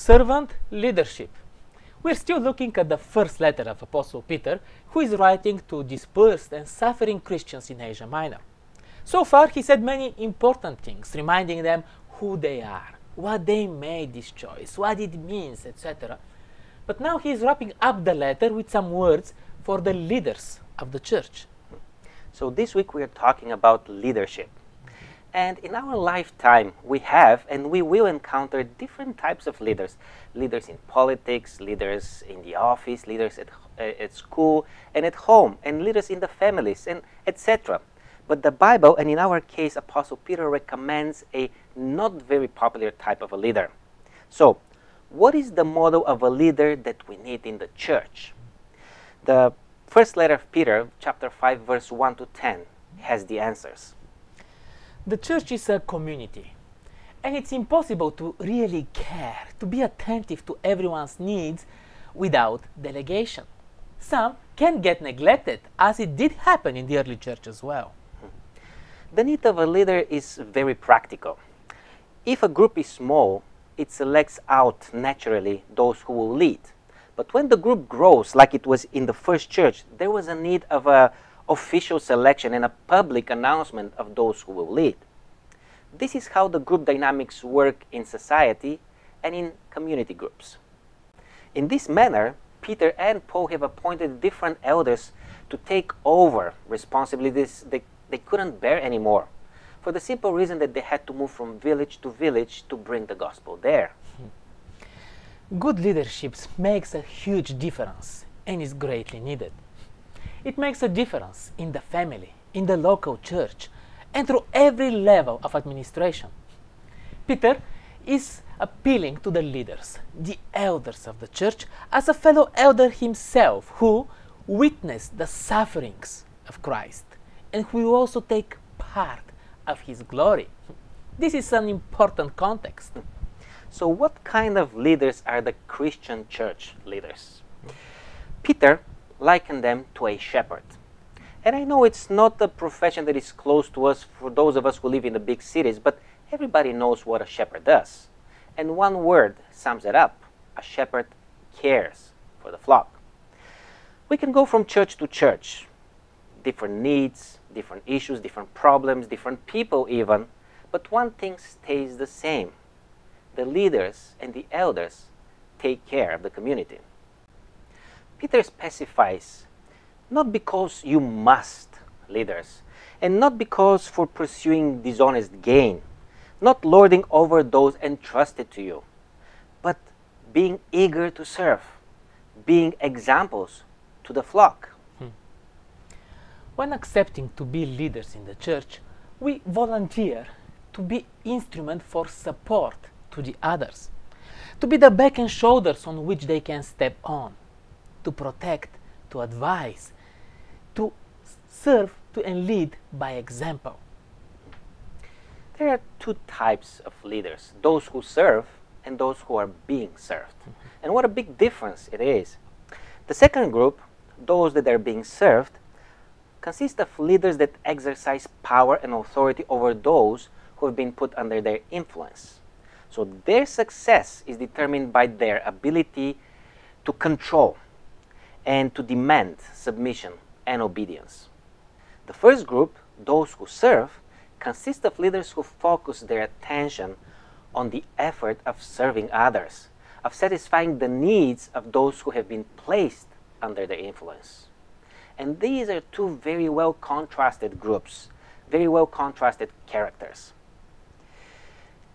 Servant leadership. We're still looking at the first letter of Apostle Peter, who is writing to dispersed and suffering Christians in Asia Minor. So far, he said many important things, reminding them who they are, what they made this choice, what it means, etc. But now he is wrapping up the letter with some words for the leaders of the church. So this week we are talking about leadership. And in our lifetime, we have and we will encounter different types of leaders. Leaders in politics, leaders in the office, leaders at school and at home, and leaders in the families, and etc. But the Bible, and in our case, Apostle Peter recommends a not very popular type of a leader. So, what is the model of a leader that we need in the church? The first letter of Peter, chapter 5, verse 1 to 10, has the answers. The church is a community, and it's impossible to really care, to be attentive to everyone's needs without delegation. Some can get neglected, as it did happen in the early church as well. The need of a leader is very practical. If a group is small, it selects out naturally those who will lead. But when the group grows, like it was in the first church, there was a need of a official selection and a public announcement of those who will lead. This is how the group dynamics work in society and in community groups. In this manner, Peter and Paul have appointed different elders to take over responsibilities they couldn't bear anymore, for the simple reason that they had to move from village to village to bring the gospel there. Good leadership makes a huge difference and is greatly needed. It makes a difference in the family, in the local church, and through every level of administration. Peter is appealing to the leaders, the elders of the church, as a fellow elder himself who witnessed the sufferings of Christ and who will also take part of his glory. This is an important context. So what kind of leaders are the Christian church leaders? Peter likened them to a shepherd. And I know it's not a profession that is close to us for those of us who live in the big cities, but everybody knows what a shepherd does. And one word sums it up: a shepherd cares for the flock. We can go from church to church, different needs, different issues, different problems, different people even, but one thing stays the same: the leaders and the elders take care of the community. Peter specifies, not because you must, leaders, and not because for pursuing dishonest gain, not lording over those entrusted to you, but being eager to serve, being examples to the flock. When accepting to be leaders in the church, we volunteer to be instrument for support to the others, to be the back and shoulders on which they can step on, to protect, to advise, to serve and lead by example. There are two types of leaders: those who serve and those who are being served. And what a big difference it is. The second group, those that are being served, consist of leaders that exercise power and authority over those who have been put under their influence. So their success is determined by their ability to control and to demand submission and obedience. The first group, those who serve, consist of leaders who focus their attention on the effort of serving others, of satisfying the needs of those who have been placed under their influence. And these are two very well contrasted groups, very well contrasted characters.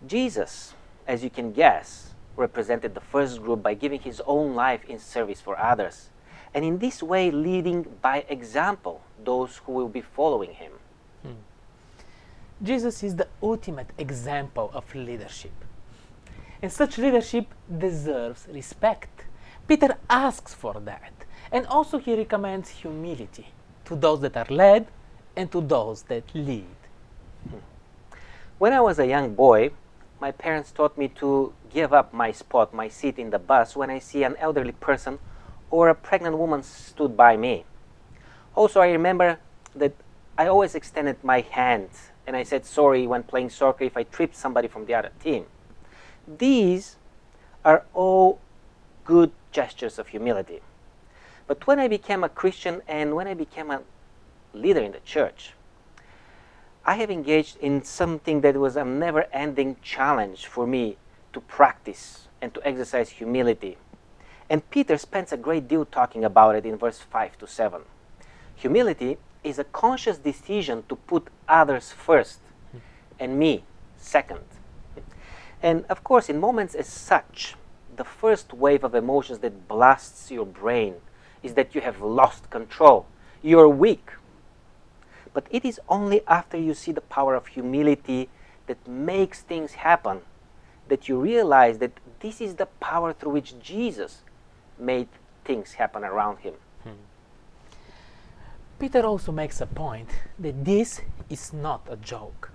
Jesus, as you can guess, represented the first group by giving his own life in service for others, and in this way leading by example those who will be following him. Jesus is the ultimate example of leadership, and such leadership deserves respect. Peter asks for that, and also he recommends humility to those that are led and to those that lead. When I was a young boy, my parents taught me to give up my spot, my seat in the bus, when I see an elderly person or a pregnant woman stood by me. Also, I remember that I always extended my hand and I said sorry when playing soccer if I tripped somebody from the other team. These are all good gestures of humility. But when I became a Christian and when I became a leader in the church, I have engaged in something that was a never-ending challenge for me to practice and to exercise humility. And Peter spends a great deal talking about it in verse 5 to 7. Humility is a conscious decision to put others first and me second. And of course, in moments as such, the first wave of emotions that blasts your brain is that you have lost control. You're weak. But it is only after you see the power of humility that makes things happen that you realize that this is the power through which Jesus made things happen around him. Peter also makes a point that this is not a joke.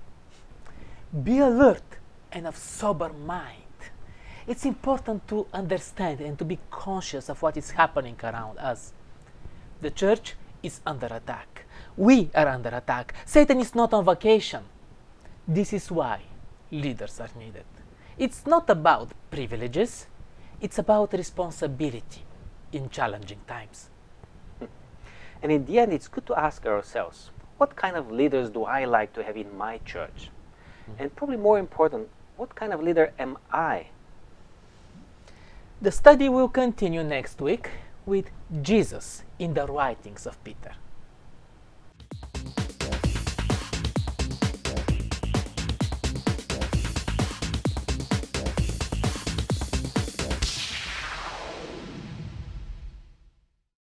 Be alert and of sober mind. It's important to understand and to be conscious of what is happening around us. The church is under attack. We are under attack. Satan is not on vacation. This is why leaders are needed. It's not about privileges. It's about responsibility in challenging times. And in the end, it's good to ask ourselves, what kind of leaders do I like to have in my church? And probably more important, what kind of leader am I? The study will continue next week with Jesus in the writings of Peter.